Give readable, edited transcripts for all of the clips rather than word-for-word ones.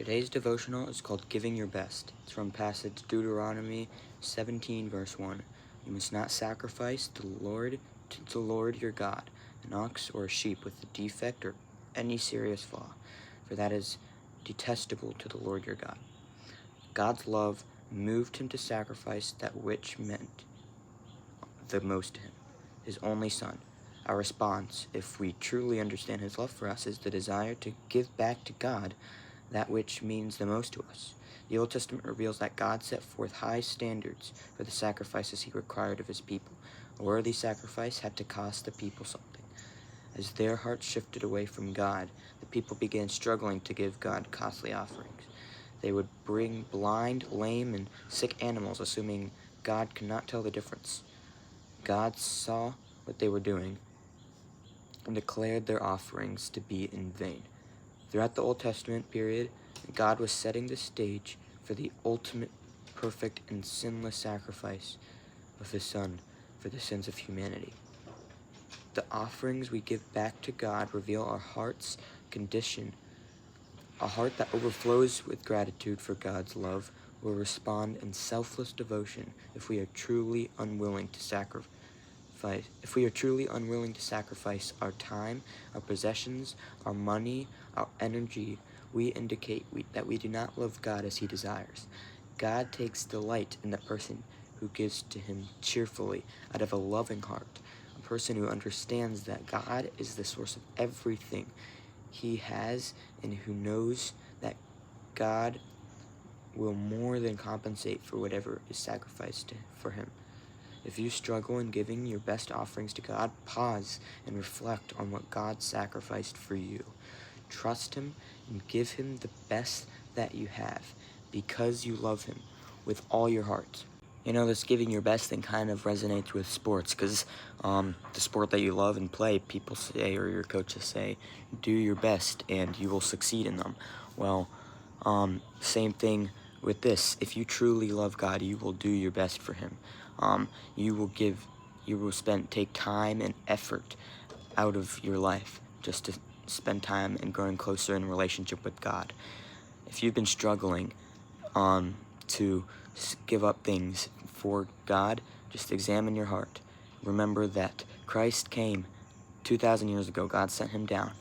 Today's devotional is called Giving Your Best. It's from passage Deuteronomy 17, verse 1. You must not sacrifice to the Lord your God an ox or a sheep with a defect or any serious flaw, for that is detestable to the Lord your God. God's love moved him to sacrifice that which meant the most to him, his only Son. Our response, if we truly understand his love for us, is the desire to give back to God that which means the most to us. The Old Testament reveals that God set forth high standards for the sacrifices he required of his people. A worthy sacrifice had to cost the people something. As their hearts shifted away from God, the people began struggling to give God costly offerings. They would bring blind, lame, and sick animals, assuming God could not tell the difference. God saw what they were doing and declared their offerings to be in vain. Throughout the Old Testament period, God was setting the stage for the ultimate, perfect, and sinless sacrifice of his Son for the sins of humanity. The offerings we give back to God reveal our heart's condition. A heart that overflows with gratitude for God's love will respond in selfless devotion if we are truly unwilling to sacrifice our time, our possessions, our money, our energy. We indicate that we do not love God as he desires. God takes delight in the person who gives to him cheerfully out of a loving heart, a person who understands that God is the source of everything he has and who knows that God will more than compensate for whatever is sacrificed for him. If you struggle in giving your best offerings to God, pause and reflect on what God sacrificed for you. Trust him and give him the best that you have because you love him with all your heart. You know, this giving your best thing kind of resonates with sports because the sport that you love and play, people say, or your coaches say, do your best and you will succeed in them. Well, same thing with this. If you truly love God, you will do your best for him. You will take time and effort out of your life just to spend time and growing closer in relationship with God. If you've been struggling to give up things for God, just examine your heart. Remember that Christ came 2,000 years ago. God sent him down.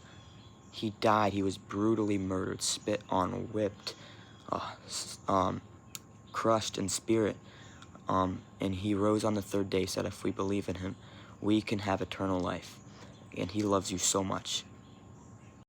He died. He was brutally murdered, spit on, whipped, crushed in spirit. And he rose on the third day, said if we believe in him, we can have eternal life. And he loves you so much.